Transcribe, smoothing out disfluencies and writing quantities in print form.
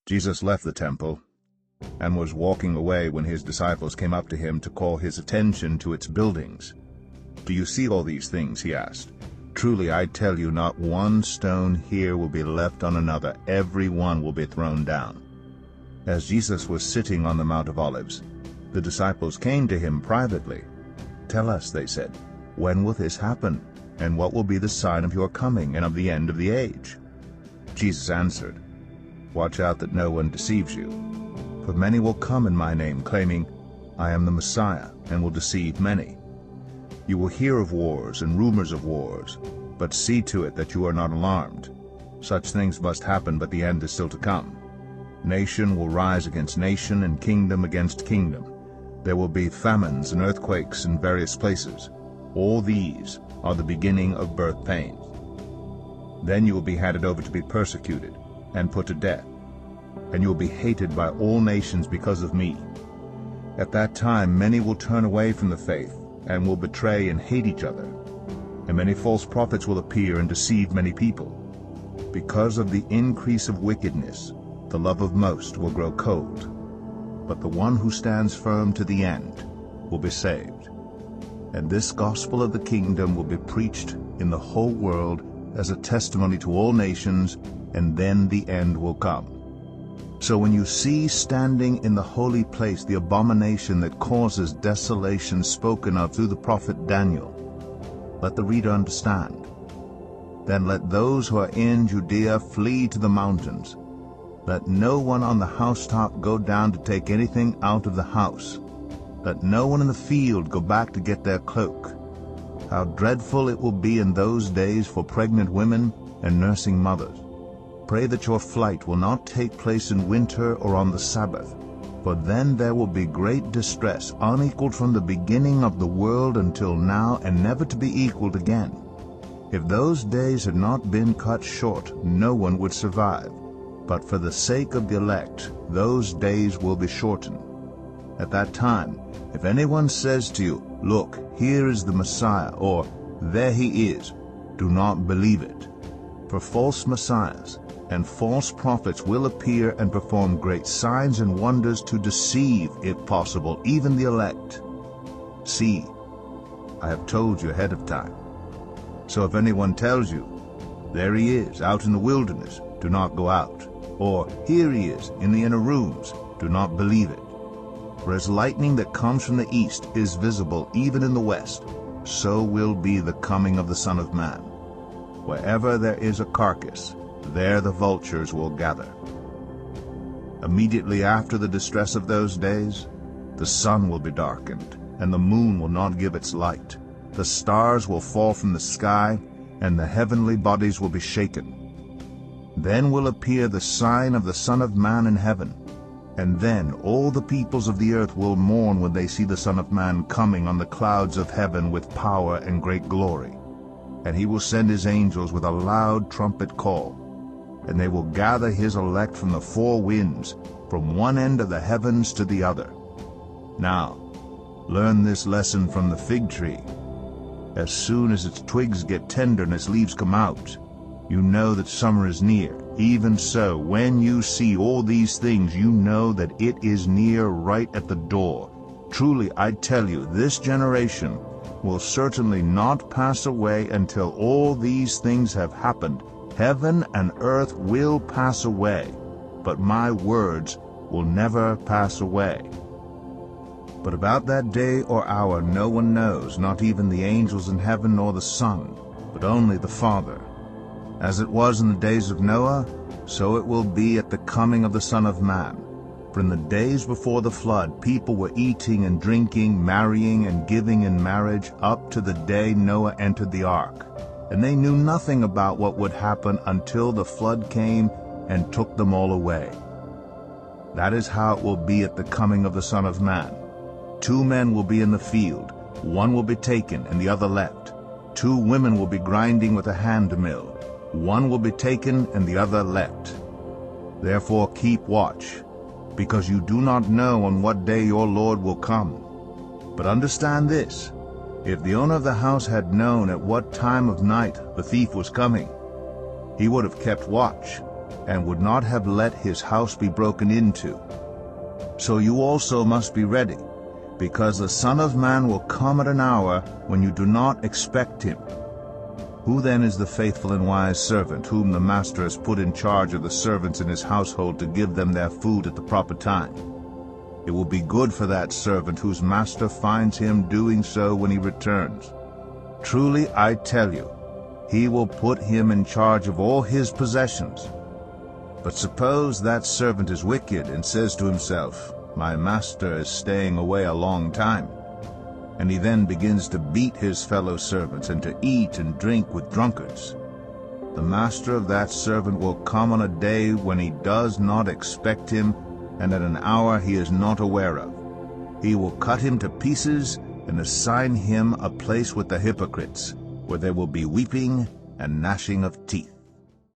Jesus left the temple and was walking away when his disciples came up to him to call his attention to its buildings. "Do you see all these things?" he asked. "Truly I tell you, not one stone here will be left on another. Every one will be thrown down." As Jesus was sitting on the Mount of Olives, the disciples came to him privately. "Tell us," they said, "when will this happen? And what will be the sign of your coming and of the end of the age?" Jesus answered, "Watch out that no one deceives you. For many will come in my name, claiming, 'I am the Messiah,' and will deceive many. You will hear of wars and rumors of wars, but see to it that you are not alarmed. Such things must happen, but the end is still to come. Nation will rise against nation, and kingdom against kingdom. There will be famines and earthquakes in various places. All these are the beginning of birth pains. Then you will be handed over to be persecuted and put to death, and you will be hated by all nations because of me. At that time many will turn away from the faith and will betray and hate each other. And many false prophets will appear and deceive many people. Because of the increase of wickedness, the love of most will grow cold. But the one who stands firm to the end will be saved. And this gospel of the kingdom will be preached in the whole world as a testimony to all nations, and then the end will come. So when you see standing in the holy place the abomination that causes desolation spoken of through the prophet Daniel, let the reader understand. Then let those who are in Judea flee to the mountains. Let no one on the housetop go down to take anything out of the house. Let no one in the field go back to get their cloak. How dreadful it will be in those days for pregnant women and nursing mothers. Pray that your flight will not take place in winter or on the Sabbath, for then there will be great distress, unequaled from the beginning of the world until now, and never to be equaled again. If those days had not been cut short, no one would survive. But for the sake of the elect, those days will be shortened. At that time, if anyone says to you, 'Look, here is the Messiah,' or 'There he is,' do not believe it. For false messiahs and false prophets will appear and perform great signs and wonders to deceive, if possible, even the elect. See, I have told you ahead of time. So if anyone tells you, 'There he is, out in the wilderness,' do not go out. Or, 'Here he is, in the inner rooms,' do not believe it. For as lightning that comes from the east is visible even in the west, so will be the coming of the Son of Man. Wherever there is a carcass, there the vultures will gather. Immediately after the distress of those days, the sun will be darkened, and the moon will not give its light. The stars will fall from the sky, and the heavenly bodies will be shaken. Then will appear the sign of the Son of Man in heaven. And then all the peoples of the earth will mourn when they see the Son of Man coming on the clouds of heaven with power and great glory. And he will send his angels with a loud trumpet call, and they will gather his elect from the four winds, from one end of the heavens to the other. Now, learn this lesson from the fig tree. As soon as its twigs get tender and its leaves come out, you know that summer is near. Even so, when you see all these things, you know that it is near, right at the door. Truly, I tell you, this generation will certainly not pass away until all these things have happened. Heaven and earth will pass away, but my words will never pass away. But about that day or hour no one knows, not even the angels in heaven nor the Son, but only the Father. As it was in the days of Noah, so it will be at the coming of the Son of Man. For in the days before the flood, people were eating and drinking, marrying and giving in marriage, up to the day Noah entered the ark. And they knew nothing about what would happen until the flood came and took them all away. That is how it will be at the coming of the Son of Man. 2 men will be in the field, one will be taken and the other left. 2 women will be grinding with a hand mill, one will be taken and the other left. Therefore keep watch, because you do not know on what day your Lord will come. But understand this, if the owner of the house had known at what time of night the thief was coming, he would have kept watch and would not have let his house be broken into. So you also must be ready, because the Son of Man will come at an hour when you do not expect him. Who then is the faithful and wise servant, whom the master has put in charge of the servants in his household to give them their food at the proper time? It will be good for that servant whose master finds him doing so when he returns. Truly I tell you, he will put him in charge of all his possessions. But suppose that servant is wicked and says to himself, "My master is staying away a long time," and he then begins to beat his fellow servants and to eat and drink with drunkards. The master of that servant will come on a day when he does not expect him, and at an hour he is not aware of. He will cut him to pieces and assign him a place with the hypocrites, where there will be weeping and gnashing of teeth.